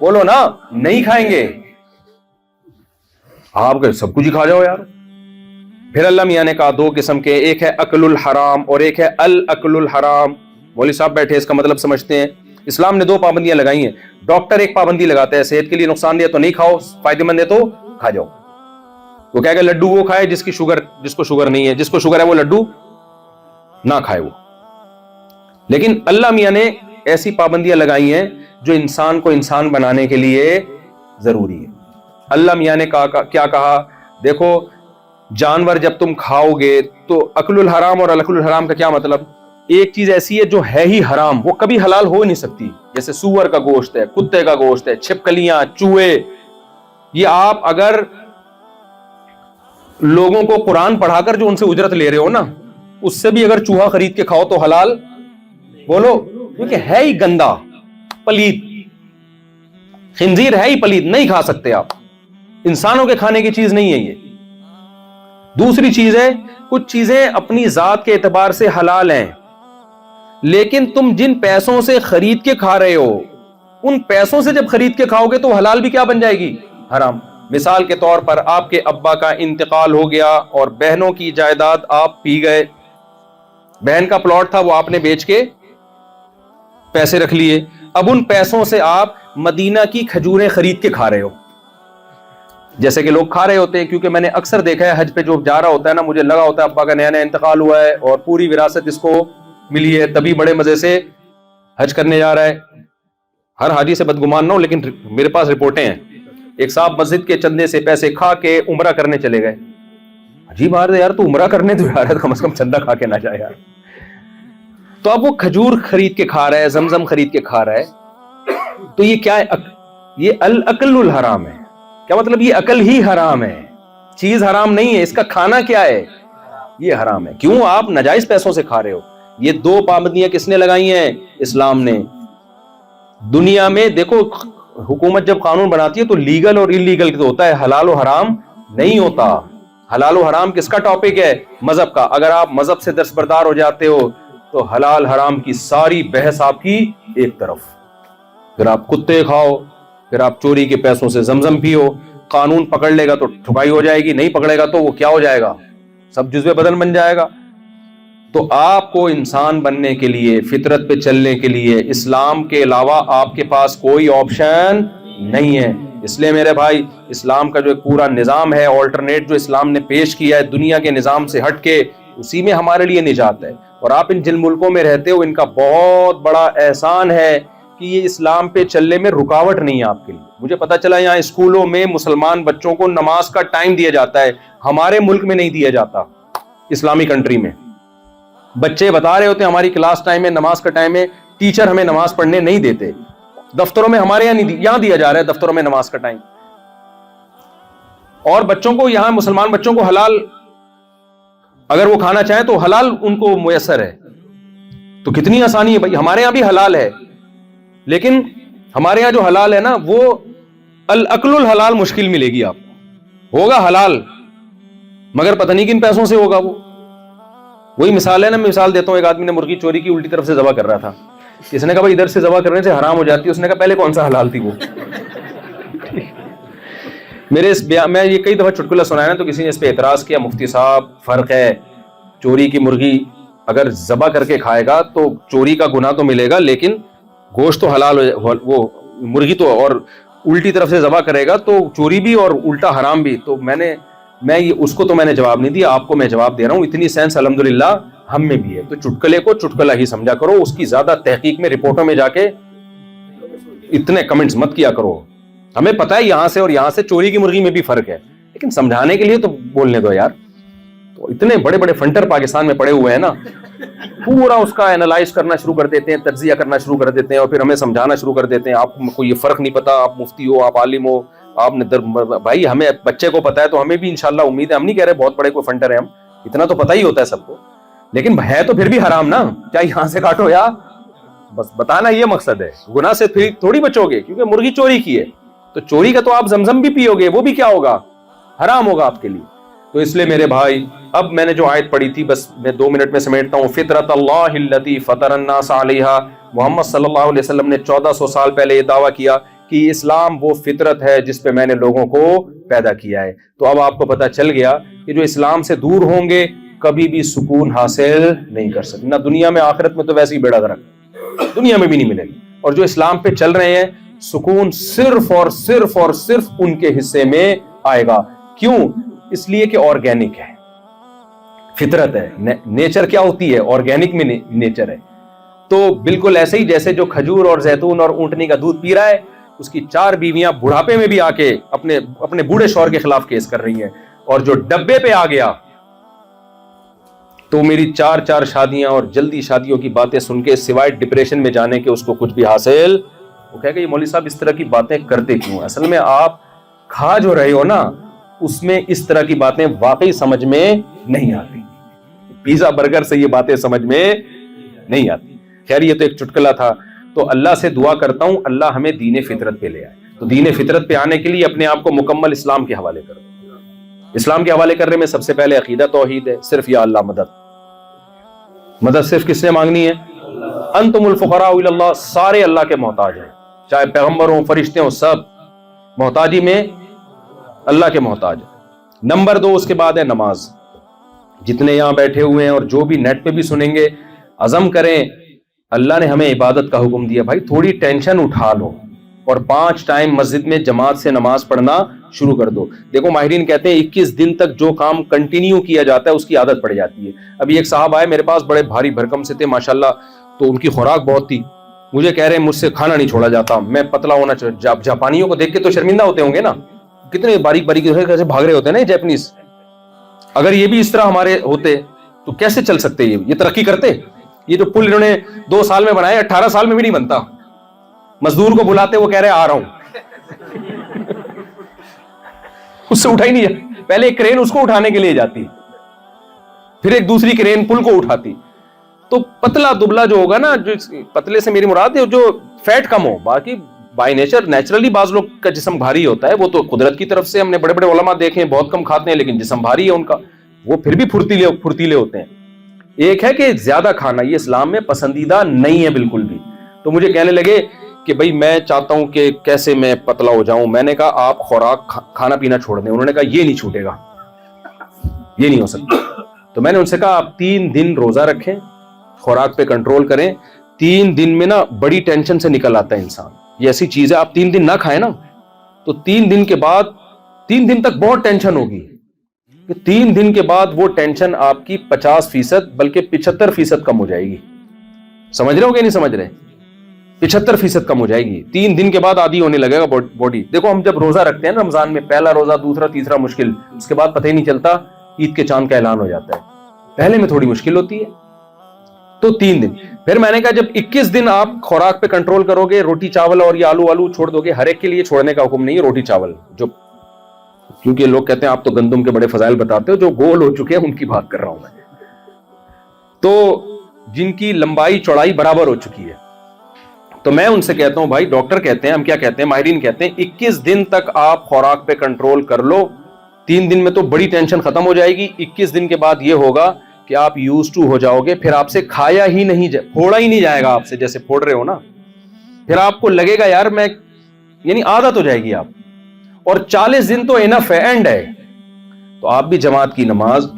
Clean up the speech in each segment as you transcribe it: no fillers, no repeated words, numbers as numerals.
بولو نا, نہیں کھائیں گے. آپ سب کچھ ہی کھا جاؤ یار. پھر اللہ میاں نے کہا دو قسم کے, ایک ہے اکل الحرام اور ایک ہے الاکل الحرام. مولوی صاحب بیٹھے اس کا مطلب سمجھتے ہیں. اسلام نے دو پابندیاں لگائی ہیں. ڈاکٹر ایک پابندی لگاتا ہے صحت کے لیے نقصان دہ تو نہیں کھاؤ, فائدہ مند ہے تو کھا جاؤ. وہ کہے گا لڈو وہ کھائے جس کو شوگر نہیں ہے, جس کو شوگر ہے وہ لڈو نہ کھائے وہ. لیکن اللہ میاں نے ایسی پابندیاں لگائی ہیں جو انسان کو انسان بنانے کے لیے ضروری ہے. اللہ میاں نے کیا کہا, دیکھو جانور جب تم کھاؤ گے تو اکل الحرام اور الاکل الحرام کا کیا مطلب, ایک چیز ایسی ہے جو ہے ہی حرام, وہ کبھی حلال ہو نہیں سکتی. جیسے سور کا گوشت ہے, کتے کا گوشت ہے, چھپکلیاں, چوہے. یہ آپ اگر لوگوں کو قرآن پڑھا کر جو ان سے اجرت لے رہے ہو نا, اس سے بھی اگر چوہا خرید کے کھاؤ تو حلال بولو, کیونکہ ہے ہی گندا پلید. خنزیر ہے ہی پلید, نہیں کھا سکتے آپ. انسانوں کے کھانے کی چیز نہیں ہے یہ. دوسری چیز ہے, کچھ چیزیں اپنی ذات کے اعتبار سے حلال ہیں, لیکن تم جن پیسوں سے خرید کے کھا رہے ہو, ان پیسوں سے جب خرید کے کھاؤ گے تو حلال بھی کیا بن جائے گی, حرام. مثال کے طور پر آپ کے ابا کا انتقال ہو گیا اور بہنوں کی جائیداد آپ پی گئے. بہن کا پلاٹ تھا وہ آپ نے بیچ کے پیسے رکھ لیے. اب ان پیسوں سے آپ مدینہ کی کھجوریں خرید کے کھا رہے ہو, جیسے کہ لوگ کھا رہے ہوتے ہیں. کیونکہ میں نے اکثر دیکھا ہے حج پہ جو جا رہا ہوتا ہے نا, مجھے لگا ہوتا ہے ابا کا نیا نیا انتقال ہوا ہے اور پوری وراثت اس کو ملی ہے, تبھی بڑے مزے سے حج کرنے جا رہا ہے. ہر حاجی سے بدگمان نہ ہو, لیکن میرے پاس رپورٹیں ہیں. ایک صاحب مسجد کے چندے سے پیسے کھا کے عمرہ کرنے چلے گئے. عجیب بات ہے یار, تو عمرہ کرنے تو جا رہا ہے, کم از کم چندہ کھا کے نہ جائے یار. تو اب وہ کھجور خرید کے کھا رہا ہے, زمزم خرید کے کھا رہا ہے. تو یہ کیا ہے, یہ الاکل الحرام ہے. کیا مطلب, یہ عقل ہی حرام ہے, چیز حرام نہیں ہے, اس کا کھانا کیا ہے, یہ حرام ہے. کیوں, آپ ناجائز پیسوں سے کھا رہے ہو. یہ دو پابندیاں کس نے لگائی ہیں, اسلام نے. دنیا میں دیکھو حکومت جب قانون بناتی ہے تو لیگل اور انلیگل تو ہوتا ہے, حلال و حرام نہیں ہوتا. حلال و حرام کس کا ٹاپک ہے, مذہب کا. اگر آپ مذہب سے دستبردار ہو جاتے ہو تو حلال حرام کی ساری بحث آپ کی ایک طرف. پھر آپ کتے کھاؤ, پھر آپ چوری کے پیسوں سے زمزم پیو. قانون پکڑ لے گا تو ٹھکائی ہو جائے گی, نہیں پکڑے گا تو وہ کیا ہو جائے گا, سب جزوے بدل بن جائے گا. تو آپ کو انسان بننے کے لیے, فطرت پہ چلنے کے لیے اسلام کے علاوہ آپ کے پاس کوئی آپشن نہیں ہے. اس لیے میرے بھائی, اسلام کا جو ایک پورا نظام ہے, آلٹرنیٹ جو اسلام نے پیش کیا ہے دنیا کے نظام سے ہٹ کے, اسی میں ہمارے لیے نجات ہے. اور آپ ان جن ملکوں میں رہتے ہو, ان کا بہت بڑا احسان ہے کہ یہ اسلام پہ چلنے میں رکاوٹ نہیں ہے آپ کے لیے. مجھے پتا چلا یہاں اسکولوں میں مسلمان بچوں کو نماز کا ٹائم دیا جاتا ہے, ہمارے ملک میں نہیں دیا جاتا. اسلامی کنٹری میں بچے بتا رہے ہوتے ہیں ہماری کلاس ٹائم ہے, نماز کا ٹائم ہے, ٹیچر ہمیں نماز پڑھنے نہیں دیتے. دفتروں میں ہمارے یہاں دیا جا رہا ہے دفتروں میں نماز کا ٹائم. اور بچوں کو یہاں مسلمان بچوں کو حلال اگر وہ کھانا چاہیں تو حلال ان کو میسر ہے. تو کتنی آسانی ہے بھائی. ہمارے یہاں بھی حلال ہے, لیکن ہمارے یہاں جو حلال ہے نا وہ الاکل الحلال مشکل ملے گی آپ کو. ہوگا حلال مگر پتہ نہیں کن پیسوں سے ہوگا. وہ وہی مثال ہے نا, میں مثال دیتا ہوں. ایک آدمی نے مرغی چوری کی, الٹی طرف سے ذبح کر رہا تھا. اس نے کہا بھائی ادھر سے ذبح کرنے سے حرام ہو جاتی ہے. اس نے کہا پہلے کون سا حلال تھی وہ. میرے اس میں یہ کئی دفعہ چٹکلا سنایا نا, تو کسی نے اس پہ اعتراض کیا, مفتی صاحب فرق ہے, چوری کی مرغی اگر ذبح کر کے کھائے گا تو چوری کا گناہ تو ملے گا, لیکن گوشت تو حلال وہ مرغی تو, اور الٹی طرف سے ذبح کرے گا تو چوری بھی اور الٹا حرام بھی. تو میں یہ اس کو تو میں نے جواب نہیں دیا, آپ کو میں جواب دے رہا ہوں. اتنی سینس الحمدللہ ہم میں بھی ہے. تو چٹکلے کو چٹکلا ہی سمجھا کرو, اس کی زیادہ تحقیق میں رپورٹوں میں جا کے اتنے کمنٹس مت کیا کرو. ہمیں پتہ ہے یہاں سے اور یہاں سے چوری کی مرغی میں بھی فرق ہے, لیکن سمجھانے کے لیے تو بولنے دو یار. تو اتنے بڑے بڑے فنٹر پاکستان میں پڑے ہوئے ہیں نا, پورا اس کا اینالائز کرنا شروع کر دیتے ہیں, تجزیہ کرنا شروع کر دیتے ہیں, اور پھر ہمیں سمجھانا شروع کر دیتے ہیں. آپ کو یہ فرق نہیں پتا, آپ مفتی ہو, آپ عالم ہو, آپ نے بھائی ہمیں بچے کو پتا ہے تو ہمیں بھی انشاءاللہ امید ہے. ہم نہیں کہہ رہے بہت بڑے کوئی فنٹر ہے, ہم اتنا تو پتہ ہی ہوتا ہے سب کو, لیکن ہے تو پھر بھی حرام نا, چاہے یہاں سے کاٹو یا بس بتانا یہ مقصد ہے. گناہ سے پھر تھوڑی بچو گے, کیونکہ مرغی چوری کی ہے تو چوری کا تو آپ زمزم بھی پیو گے, وہ بھی کیا ہوگا, حرام ہوگا آپ کے لیے. تو اس لیے میرے بھائی, اب میں نے جو آیت پڑھی تھی بس میں 2 منٹ میں سمیٹتا ہوں. فطرت اللہ التی فطر الناس علیہا, محمد صلی اللہ علیہ وسلم نے 1400 سال پہلے یہ دعویٰ کیا کہ اسلام وہ فطرت ہے جس پہ میں نے لوگوں کو پیدا کیا ہے. تو اب آپ کو پتہ چل گیا کہ جو اسلام سے دور ہوں گے کبھی بھی سکون حاصل نہیں کر سکتے, نہ دنیا میں آخرت میں تو ویسے ہی بیڑا غرق, دنیا میں بھی نہیں ملے گی. اور جو اسلام پہ چل رہے ہیں سکون صرف اور صرف اور صرف ان کے حصے میں آئے گا. کیوں؟ اس لیے کہ آرگینک ہے, فطرت ہے. نیچر کیا ہوتی ہے؟ آرگینک میں نیچر ہے. تو بالکل ایسے ہی جیسے جو کھجور اور زیتون اور اونٹنی کا دودھ پی رہا ہے, اس کی 4 بیویاں بڑھاپے میں بھی آ کے اپنے بوڑھے شوہر کے خلاف کیس کر رہی ہیں, اور جو ڈبے پہ آ گیا تو میری 4 شادیاں اور جلدی شادیوں کی باتیں سن کے سوائے ڈپریشن میں جانے کے اس کو کچھ بھی حاصل. وہ کہے گا یہ مولوی صاحب اس طرح کی باتیں کرتے کیوں؟ اصل میں آپ کھا جو رہے ہو نا اس میں اس طرح کی باتیں واقعی سمجھ میں نہیں آتی. پیزا برگر سے یہ باتیں سمجھ میں نہیں آتی. خیر یہ تو ایک چٹکلا تھا. تو اللہ سے دعا کرتا ہوں اللہ ہمیں دین فطرت پہ لے آئے. تو دین فطرت پہ آنے کے لیے اپنے آپ کو مکمل اسلام کے حوالے کر دو. اسلام کے حوالے کرنے میں سب سے پہلے عقیدہ توحید ہے, صرف یا اللہ مدد صرف کس سے مانگنی ہے؟ انتم الفقراء الی اللہ, سارے اللہ کے محتاج ہیں, چاہے پیغمبر ہوں فرشتے ہوں, سب محتاجی میں اللہ کے محتاج ہیں. نمبر 2 اس کے بعد ہے نماز. جتنے یہاں بیٹھے ہوئے ہیں اور جو بھی نیٹ پہ بھی سنیں گے, عزم کریں اللہ نے ہمیں عبادت کا حکم دیا, بھائی تھوڑی ٹینشن اٹھا لو اور 5 ٹائم مسجد میں جماعت سے نماز پڑھنا شروع کر دو. دیکھو ماہرین کہتے ہیں 21 دن تک جو کام کنٹینیو کیا جاتا ہے اس کی عادت پڑ جاتی ہے. ابھی ایک صاحب آئے میرے پاس, بڑے بھاری بھرکم سے تھے ماشاءاللہ, تو ان کی خوراک بہت تھی. مجھے کہہ رہے ہیں مجھ سے کھانا نہیں چھوڑا جاتا, میں پتلا ہونا چاہیے. جاپانیوں کو دیکھ کے تو شرمندہ ہوتے ہوں گے نا, کتنے باریک کیسے بھاگ رہے ہوتے ہیں نا جاپنیز. اگر یہ بھی اس طرح ہمارے ہوتے تو کیسے چل سکتے, یہ ترقی کرتے. یہ جو پل انہوں نے 2 سال میں بنایا 18 سال میں بھی نہیں بنتا. مزدور کو بلاتے وہ کہہ رہے آ رہا ہوں, اس سے اٹھا ہی نہیں. پہلے ایک کرین اس کو اٹھانے کے لیے جاتی, پھر ایک دوسری کرین پل کو اٹھاتی. تو پتلا دبلا جو ہوگا نا, جو پتلے سے میری مراد ہے جو فیٹ کم ہو, باقی بائی نیچر نیچرلی بعض لوگ کا جسم بھاری ہوتا ہے, وہ تو قدرت کی طرف سے. ہم نے بڑے بڑے علماء دیکھے ہیں بہت کم کھاتے ہیں لیکن جسم بھاری ہے ان کا, وہ پھر بھی پھرتیلے ہوتے ہیں. ایک ہے کہ زیادہ کھانا, یہ اسلام میں پسندیدہ نہیں ہے بالکل بھی. تو مجھے کہنے لگے کہ بھائی میں چاہتا ہوں کہ کیسے میں پتلا ہو جاؤں. میں نے کہا آپ خوراک کھانا پینا چھوڑ دیں. انہوں نے کہا یہ نہیں چھوٹے گا, یہ نہیں ہو سکتا. تو میں نے ان سے کہا آپ 3 دن روزہ رکھیں, خوراک پہ کنٹرول کریں. 3 دن میں نا بڑی ٹینشن سے نکل آتا ہے انسان. یہ ایسی چیز ہے, آپ 3 دن نہ کھائیں نا تو 3 دن کے بعد 3 دن تک بہت ٹینشن ہوگی. 3 دن کے بعد وہ ٹینشن آپ کی 50% بلکہ 75% کم ہو جائے گی. سمجھ رہے ہو کہ نہیں سمجھ رہے؟ 75% کم ہو جائے گی. 3 دن کے بعد عادی ہونے لگے گا باڈی. دیکھو ہم جب روزہ رکھتے ہیں نا رمضان میں, پہلا روزہ, دوسرا, تیسرا مشکل, اس کے بعد پتہ ہی نہیں چلتا عید کے چاند کا اعلان ہو جاتا ہے. پہلے میں تھوڑی مشکل ہوتی ہے. تو 3 دن. پھر میں نے کہا جب 21 دن آپ خوراک پہ کنٹرول کرو گے, روٹی چاول اور یہ آلو چھوڑ دو گے. ہر ایک کے لیے چھوڑنے کا حکم نہیں ہے روٹی چاول, جو کیونکہ لوگ کہتے ہیں آپ تو گندم کے بڑے فضائل بتاتے ہو, جو گول ہو چکے ہیں ان کی بات کر رہا ہوں میں. تو جن کی لمبائی چوڑائی برابر ہو چکی ہے, تو میں ان سے کہتا ہوں بھائی ڈاکٹر کہتے ہیں, ہم کیا کہتے ہیں, ماہرین کہتے ہیں 21 دن تک آپ خوراک پہ کنٹرول کر لو. 3 دن میں تو بڑی ٹینشن ختم ہو جائے گی. 21 دن کے بعد یہ ہوگا کہ آپ یوز ٹو ہو جاؤ گے. پھر آپ سے کھایا ہی نہیں پھوڑا ہی نہیں جائے گا آپ سے, جیسے پھوڑ رہے ہو نا. پھر آپ کو لگے گا یار میں, یعنی عادت ہو جائے گی آپ. اور 40 دن تو انف ہے, اینڈ ہے. تو آپ بھی جماعت کی نماز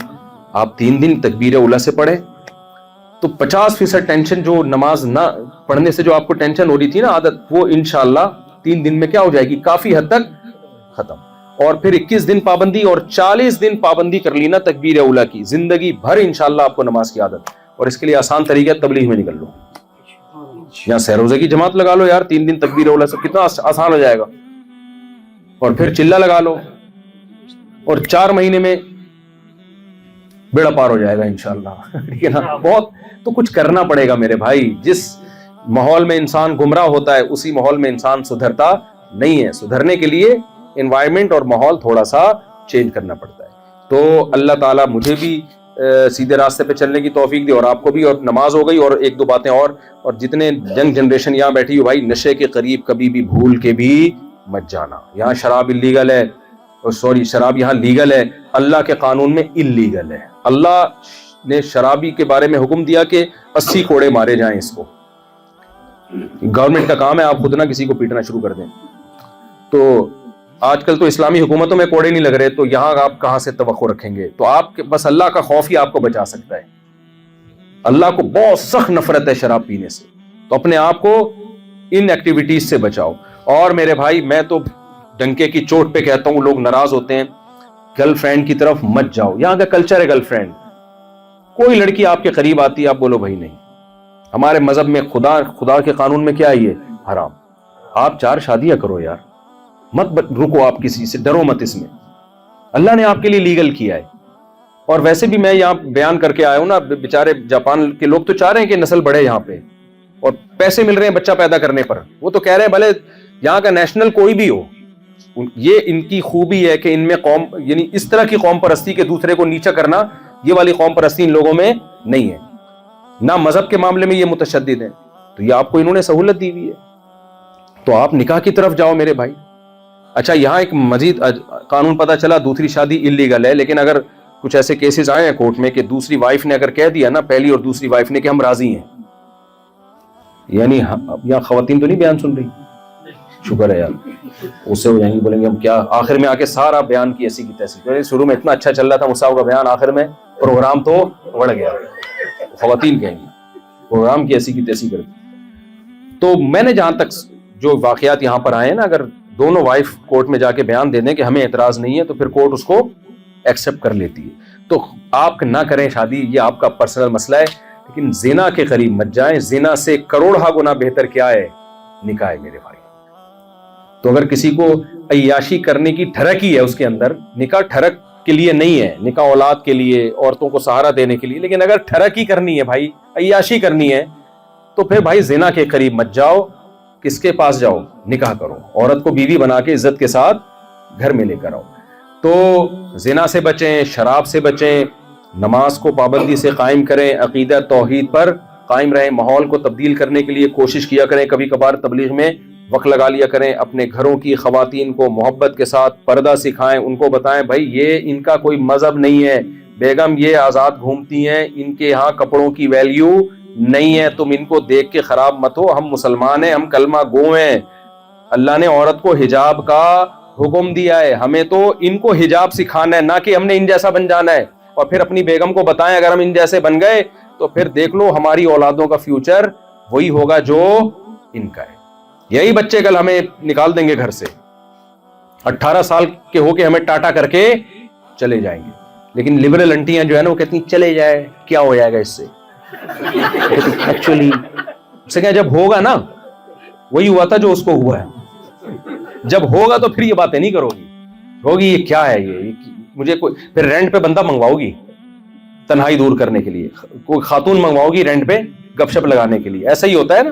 آپ 3 دن تکبیر اولیٰ سے پڑھیں, تو 50% ٹینشن جو نماز نہ پڑھنے سے جو آپ کو ٹینشن ہو رہی تھی نا عادت, وہ انشاءاللہ 3 دن میں کیا ہو جائے گی, کافی حد تک ختم. اور پھر 21 دن پابندی اور 40 دن پابندی کر لینا تکبیر اولیٰ کی, زندگی بھر انشاءاللہ آپ کو نماز کی عادت. اور اس کے لیے آسان طریقہ ہے, تبلیغ میں نکل لو, یا سہ روزے کی جماعت لگا لو یار. 3 دن تکبیر اولیٰ سے کتنا آسان ہو جائے گا. اور پھر چلہ لگا لو, اور 4 مہینے میں بیڑا پار ہو جائے گا انشاءاللہ. ٹھیک ہے نا. بہت تو کچھ کرنا پڑے گا میرے بھائی. جس ماحول میں انسان گمراہ ہوتا ہے اسی ماحول میں انسان سدھرتا نہیں ہے. سدھرنے کے لیے انوائرمنٹ اور ماحول تھوڑا سا چینج کرنا پڑتا ہے. تو اللہ تعالیٰ مجھے بھی سیدھے راستے پہ چلنے کی توفیق دی, اور آپ کو بھی. اور نماز ہو گئی, اور 1-2 باتیں اور جتنے ینگ جنریشن یہاں بیٹھی ہو بھائی, نشے کے قریب کبھی بھی بھول کے بھی مت جانا. یہاں شراب اللیگل ہے, شراب یہاں لیگل ہے, اللہ کے قانون میں اللیگل ہے. اللہ نے شرابی کے بارے میں حکم دیا کہ 80 کوڑے مارے جائیں اس کو. گورنمنٹ کا کام ہے آپ خود نہ کسی کو پیٹنا شروع کر دیں. تو آج کل تو اسلامی حکومتوں میں کوڑے نہیں لگ رہے, تو یہاں آپ کہاں سے توقع رکھیں گے؟ تو آپ کے بس اللہ کا خوف ہی آپ کو بچا سکتا ہے. اللہ کو بہت سخت نفرت ہے شراب پینے سے, تو اپنے آپ کو ان ایکٹیویٹیز سے بچاؤ. اور میرے بھائی میں تو ڈنکے کی چوٹ پہ کہتا ہوں, لوگ ناراض ہوتے ہیں, گرل فرینڈ کی طرف مت جاؤ. یہاں کا کلچر ہے گرل فرینڈ, کوئی لڑکی آپ کے قریب آتی ہے آپ بولو بھائی نہیں. ہمارے مذہب میں خدا کے قانون میں کیا ہے یہ حرام. آپ 4 شادیاں کرو یار, مت رکو آپ کسی سے, ڈرو مت. اس میں اللہ نے آپ کے لیے لیگل کیا ہے. اور ویسے بھی میں یہاں بیان کر کے آیا ہوں نا, بیچارے جاپان کے لوگ تو چاہ رہے ہیں کہ نسل بڑھے یہاں پہ, اور پیسے مل رہے ہیں بچہ پیدا کرنے پر. وہ تو کہہ رہے ہیں بھلے یہاں کا نیشنل کوئی بھی ہو. یہ ان کی خوبی ہے کہ ان میں قوم, یعنی اس طرح کی قوم پرستی کے دوسرے کو نیچا کرنا, یہ والی قوم پرستی ان لوگوں میں نہیں ہے. نہ مذہب کے معاملے میں یہ متشدد ہیں, تو یہ آپ کو انہوں نے سہولت دی ہوئی ہے. تو آپ نکاح کی طرف جاؤ میرے بھائی. اچھا یہاں ایک مزید قانون پتہ چلا, دوسری شادی انلیگل ہے, لیکن اگر کچھ ایسے کیسز آئے ہیں کورٹ میں کہ دوسری وائف نے اگر کہہ دیا نا, پہلی اور دوسری وائف نے, کہ ہم راضی ہیں, یعنی یہاں خواتین تو نہیں بیان سن رہی, شکر ہے یار, اس سے ہو جائیں گے, بولیں گے ہم کیا, آخر میں آ کے سارا بیان کی ایسی کی تیسی. شروع میں اتنا اچھا چل رہا تھا مصعب کا بیان, آخر میں پروگرام تو بڑھ گیا. خواتین کہیں گی پروگرام کی ایسی کی تیسی کر دی. تو میں نے جہاں تک جو واقعات یہاں پر آئے ہیں نا, اگر دونوں وائف کورٹ میں جا کے بیان دے دیں کہ ہمیں اعتراض نہیں ہے, تو پھر کورٹ اس کو ایکسیپٹ کر لیتی ہے. تو آپ نہ کریں شادی, یہ آپ کا پرسنل مسئلہ ہے, لیکن زنا کے قریب مت جائیں. زنا سے کروڑہ گنا بہتر کیا ہے, نکاح ہے میرے بھائی. تو اگر کسی کو عیاشی کرنے کی ٹھڑک ہی ہے اس کے اندر, نکاح ٹھڑک کے لیے نہیں ہے, نکاح اولاد کے لیے, عورتوں کو سہارا دینے کے لیے. لیکن اگر ٹھڑک ہی کرنی ہے بھائی, عیاشی کرنی ہے, تو پھر بھائی زنا کے قریب مت جاؤ. کس کے پاس جاؤ, نکاح کرو, عورت کو بیوی بنا کے عزت کے ساتھ گھر میں لے کر آؤ. تو زنا سے بچیں, شراب سے بچیں, نماز کو پابندی سے قائم کریں, عقیدہ توحید پر قائم رہیں, ماحول کو تبدیل کرنے کے لیے کوشش کیا کریں, کبھی کبھار تبلیغ میں وقت لگا لیا کریں. اپنے گھروں کی خواتین کو محبت کے ساتھ پردہ سکھائیں, ان کو بتائیں بھائی یہ ان کا کوئی مذہب نہیں ہے, بیگم یہ آزاد گھومتی ہیں, ان کے یہاں کپڑوں کی ویلیو نہیں ہے, تم ان کو دیکھ کے خراب مت ہو, ہم مسلمان ہیں, ہم کلمہ گو ہیں. اللہ نے عورت کو حجاب کا حکم دیا ہے, ہمیں تو ان کو حجاب سکھانا ہے, نہ کہ ہم نے ان جیسا بن جانا ہے. اور پھر اپنی بیگم کو بتائیں اگر ہم ان جیسے بن گئے تو پھر دیکھ لو ہماری اولادوں کا فیوچر وہی ہوگا جو ان کا ہے. یہی بچے کل ہمیں نکال دیں گے گھر سے, 18 سال کے ہو کے ہمیں ٹاٹا کر کے چلے جائیں گے. لیکن لبرل انٹیاں جو ہے نا, وہ کہتی ہیں چلے جائے, کیا ہو جائے گا اس سے. ایکچولی جب ہوگا نا, وہی ہوا تھا جو اس کو ہوا ہے. جب ہوگا تو پھر یہ باتیں نہیں کرو گی, ہوگی یہ کیا ہے, یہ مجھے کوئی, پھر رینٹ پہ بندہ منگواؤ گی تنہائی دور کرنے کے لیے, کوئی خاتون منگواؤ گی رینٹ پہ گپ شپ لگانے کے لیے. ایسا ہی ہوتا ہے نا.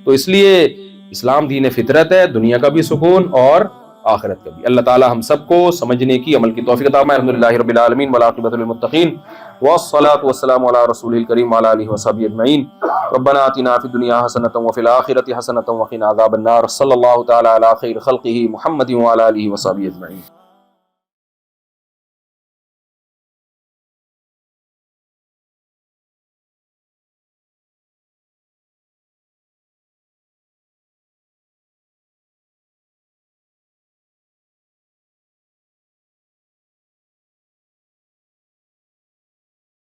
تو اس لیے اسلام دین فطرت ہے, دنیا کا بھی سکون اور آخرت کا بھی. اللہ تعالی ہم سب کو سمجھنے کی, عمل کی توفیق عطا فرمائے. الحمدللہ رب العالمین والعاقبۃ للمتقین والصلاۃ والسلام علی رسول الکریم وعلی آلہ وصحبہ اجمعین. ربنا آتنا فی الدنیا حسنۃ وفی الآخرۃ حسنۃ وقنا عذاب النار. صلی اللہ تعالی علی خیر خلقہ محمد وعلی آلہ وصحبہ اجمعین.